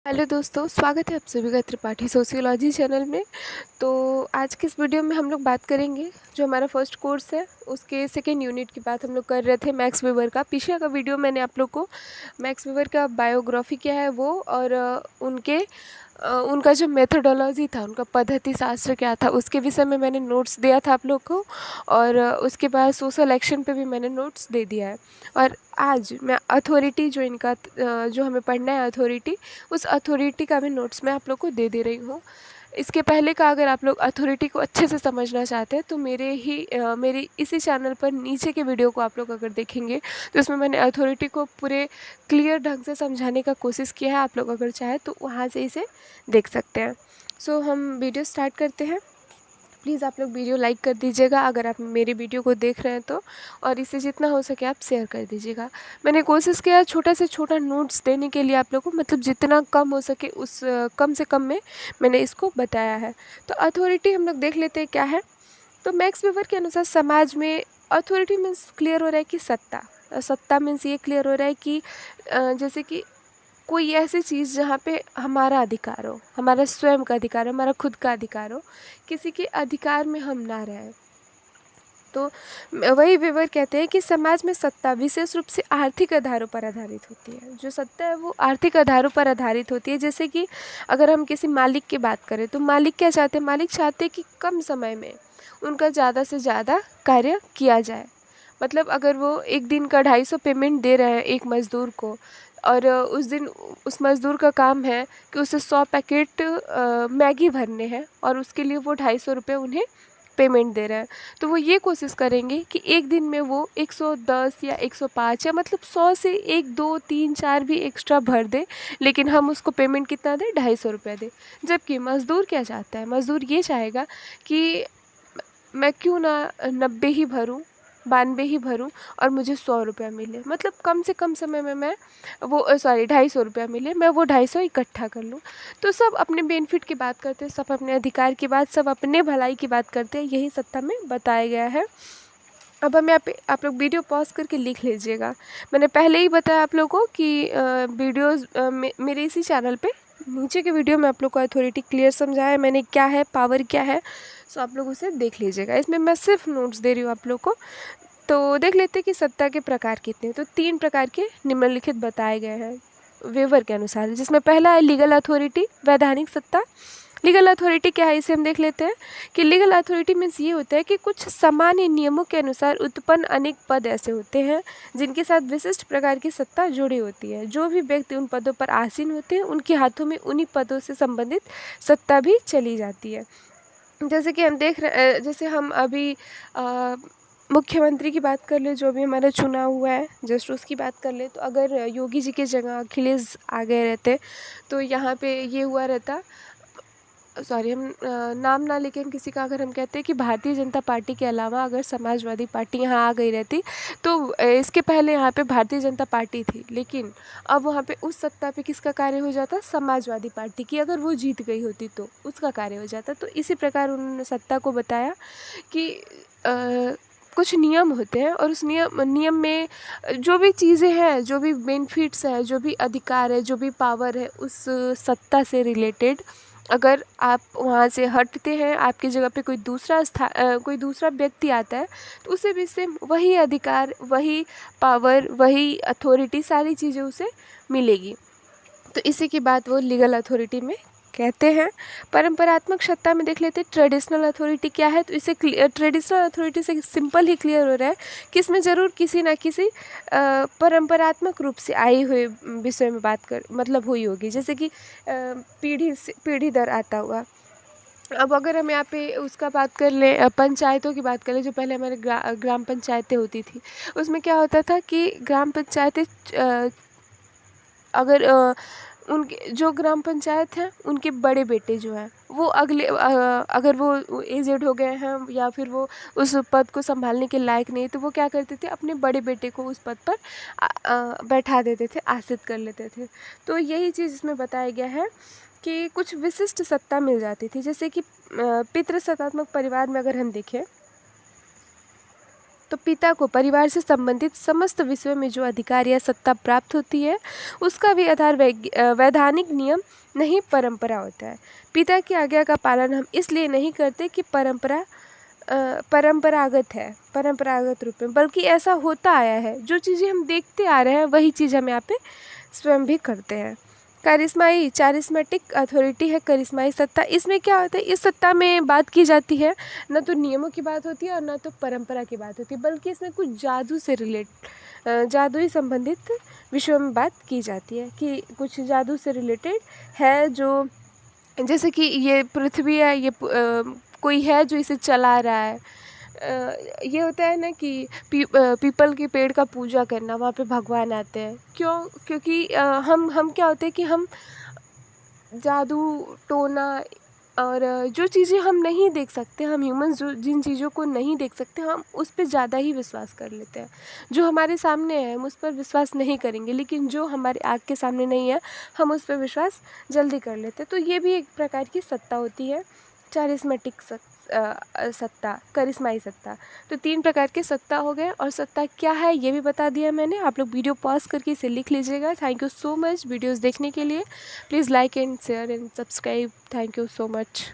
Hello दोस्तों, स्वागत है आप सभी का त्रिपाठी सोशियोलॉजी चैनल में। तो आज की इस वीडियो में हम लोग बात करेंगे जो हमारा फर्स्ट कोर्स है उसके सेकेंड यूनिट की बात हम लोग कर रहे थे मैक्स वेबर का। पीछे का वीडियो मैंने आप लोग को मैक्स वेबर का बायोग्राफी क्या है वो और उनका जो मेथोडोलॉजी था, उनका पद्धति शास्त्र क्या था उसके विषय में मैंने नोट्स दिया था आप लोग को। और उसके बाद सोशल एक्शन पे भी मैंने नोट्स दे दिया है। और आज मैं अथॉरिटी जो इनका जो हमें पढ़ना है अथॉरिटी, उस अथॉरिटी का भी नोट्स मैं आप लोग को दे रही हूँ। इसके पहले का अगर आप लोग अथॉरिटी को अच्छे से समझना चाहते हैं तो मेरे इसी चैनल पर नीचे के वीडियो को आप लोग अगर देखेंगे तो उसमें मैंने अथॉरिटी को पूरे क्लियर ढंग से समझाने का कोशिश किया है। आप लोग अगर चाहें तो वहाँ से इसे देख सकते हैं। सो हम वीडियो स्टार्ट करते हैं। प्लीज़ आप लोग वीडियो लाइक कर दीजिएगा अगर आप मेरे वीडियो को देख रहे हैं तो, और इसे जितना हो सके आप शेयर कर दीजिएगा। मैंने कोशिश किया छोटा से छोटा नोट्स देने के लिए आप लोगों को, मतलब जितना कम हो सके उस कम से कम में मैंने इसको बताया है। तो अथॉरिटी हम लोग देख लेते हैं क्या है। तो मैक्स वेबर के अनुसार समाज में अथॉरिटी मीन्स क्लियर हो रहा है कि सत्ता। सत्ता मीन्स ये क्लियर हो रहा है कि जैसे कि कोई ऐसी चीज़ जहाँ पे हमारा अधिकार हो, हमारा स्वयं का अधिकार हो, हमारा खुद का अधिकार हो, किसी के अधिकार में हम ना रहें। तो वही वेबर कहते हैं कि समाज में सत्ता विशेष रूप से आर्थिक आधारों पर आधारित होती है। जो सत्ता है वो आर्थिक आधारों पर आधारित होती है। जैसे कि अगर हम किसी मालिक की बात करें तो मालिक क्या चाहते हैं? मालिक चाहते हैं कि कम समय में उनका ज़्यादा से ज़्यादा कार्य किया जाए। मतलब अगर वो एक दिन का 250 पेमेंट दे रहे हैं एक मज़दूर को, और उस दिन उस मज़दूर का काम है कि उसे 100 पैकेट मैगी भरने हैं और उसके लिए वो 250 रुपये उन्हें पेमेंट दे रहे हैं, तो वो ये कोशिश करेंगे कि एक दिन में वो 110 या 105 या मतलब 100 से 1 2 3 4 भी एक्स्ट्रा भर दे, लेकिन हम उसको पेमेंट कितना दें? 250 रुपये दें। जबकि मज़दूर क्या चाहता है? मज़दूर ये चाहेगा कि मैं क्यों ना 90 ही भरूं, 92 ही भरूं और मुझे 100 रुपया मिले, मतलब कम से कम समय में मैं वो 250 रुपया मिले, मैं वो 250 इकट्ठा कर लूँ। तो सब अपने बेनिफिट की बात करते हैं, सब अपने अधिकार की बात, सब अपने भलाई की बात करते हैं। यही सत्ता में बताया गया है। अब हमें आप लोग वीडियो पॉज करके लिख लीजिएगा। मैंने पहले ही बताया आप लोगों को कि वीडियोज़ मेरे इसी चैनल पे नीचे के वीडियो में आप लोग को अथॉरिटी क्लियर समझाया है मैंने, क्या है पावर क्या है। सो आप लोग उसे देख लीजिएगा। इसमें मैं सिर्फ नोट्स दे रही हूँ आप लोग को। तो देख लेते हैं कि सत्ता के प्रकार कितने हैं। तो 3 प्रकार के निम्नलिखित बताए गए हैं वेवर के अनुसार, जिसमें पहला है लीगल अथॉरिटी, वैधानिक सत्ता। लीगल अथॉरिटी क्या है इसे हम देख लेते हैं कि लीगल अथॉरिटी मीन्स ये होता है कि कुछ सामान्य नियमों के अनुसार उत्पन्न अनेक पद ऐसे होते हैं जिनके साथ विशिष्ट प्रकार की सत्ता जुड़ी होती है। जो भी व्यक्ति उन पदों पर आसीन होते हैं उनके हाथों में उन्हीं पदों से संबंधित सत्ता भी चली जाती है। जैसे कि हम देख रहे जैसे हम अभी मुख्यमंत्री की बात कर ले, जो भी हमारा चुना हुआ है जस्ट उसकी बात कर ले, तो अगर योगी जी की जगह अखिलेश आ गए रहते तो यहाँ पे ये हुआ रहता। सॉरी, हम नाम ना लेके हम किसी का अगर हम कहते हैं कि भारतीय जनता पार्टी के अलावा अगर समाजवादी पार्टी यहाँ आ गई रहती तो इसके पहले यहाँ पे भारतीय जनता पार्टी थी, लेकिन अब वहाँ पे उस सत्ता पे किसका कार्य हो जाता? समाजवादी पार्टी की। अगर वो जीत गई होती तो उसका कार्य हो जाता। तो इसी प्रकार उन्होंने सत्ता को बताया कि कुछ नियम होते हैं और उस नियम में जो भी चीज़ें हैं, जो भी बेनिफिट्स है, जो भी अधिकार है, जो भी पावर है, उस सत्ता से रिलेटेड अगर आप वहाँ से हटते हैं, आपकी जगह पे कोई दूसरा व्यक्ति आता है तो उसे भी सेम वही अधिकार, वही पावर, वही अथॉरिटी, सारी चीज़ें उसे मिलेगी। तो इसी की बात वो लीगल अथॉरिटी में कहते हैं। परंपरात्मक सत्ता में देख लेते हैं ट्रेडिशनल अथॉरिटी क्या है। तो इसे ट्रेडिशनल अथॉरिटी से सिंपल ही क्लियर हो रहा है कि इसमें ज़रूर किसी ना किसी परंपरात्मक रूप से आई हुए विषय में बात कर मतलब हुई होगी, जैसे कि पीढ़ी से पीढ़ी दर आता हुआ। अब अगर हम यहाँ पे उसका बात कर लें, पंचायतों की बात करें, जो पहले हमारे ग्राम पंचायतें होती थी, उसमें क्या होता था कि ग्राम पंचायतें अगर उनके जो ग्राम पंचायत हैं उनके बड़े बेटे जो हैं वो अगर वो एजेड हो गए हैं या फिर वो उस पद को संभालने के लायक नहीं, तो वो क्या करते थे? अपने बड़े बेटे को उस पद पर बैठा देते थे, आश्रित कर लेते थे। तो यही चीज़ इसमें बताया गया है कि कुछ विशिष्ट सत्ता मिल जाती थी। जैसे कि पितृसत्तात्मक परिवार में अगर हम देखें तो पिता को परिवार से संबंधित समस्त विषयों में जो अधिकार या सत्ता प्राप्त होती है उसका भी आधार वैधानिक नियम नहीं परंपरा होता है। पिता की आज्ञा का पालन हम इसलिए नहीं करते कि परंपरागत है, परंपरागत रूप में, बल्कि ऐसा होता आया है। जो चीज़ें हम देखते आ रहे हैं वही चीज़ हम यहाँ पे स्वयं भी करते हैं। करिश्माई चारिस्मेटिक अथॉरिटी है, करिश्माई सत्ता। इसमें क्या होता है, इस सत्ता में बात की जाती है न तो नियमों की बात होती है और न तो परंपरा की बात होती है, बल्कि इसमें कुछ जादू ही संबंधित विषयों में बात की जाती है कि कुछ जादू से रिलेटेड है। जो जैसे कि ये पृथ्वी है, ये कोई है जो इसे चला रहा है। ये होता है ना कि पीपल के पेड़ का पूजा करना, वहाँ पे भगवान आते हैं। क्यों? क्योंकि हम क्या होते हैं कि हम जादू टोना और जो चीज़ें हम नहीं देख सकते, हम ह्यूमंस जो जिन चीज़ों को नहीं देख सकते, हम उस पे ज़्यादा ही विश्वास कर लेते हैं। जो हमारे सामने है हम उस पर विश्वास नहीं करेंगे, लेकिन जो हमारे आँख के सामने नहीं है हम उस पर विश्वास जल्दी कर लेते हैं। तो ये भी एक प्रकार की सत्ता होती है, चारिस्मेटिक सत्ता, करिश्माई सत्ता। तो 3 प्रकार के सत्ता हो गए, और सत्ता क्या है ये भी बता दिया मैंने। आप लोग वीडियो पॉज करके इसे लिख लीजिएगा। Thank you so much videos देखने के लिए। Please like and share and subscribe. Thank you so much.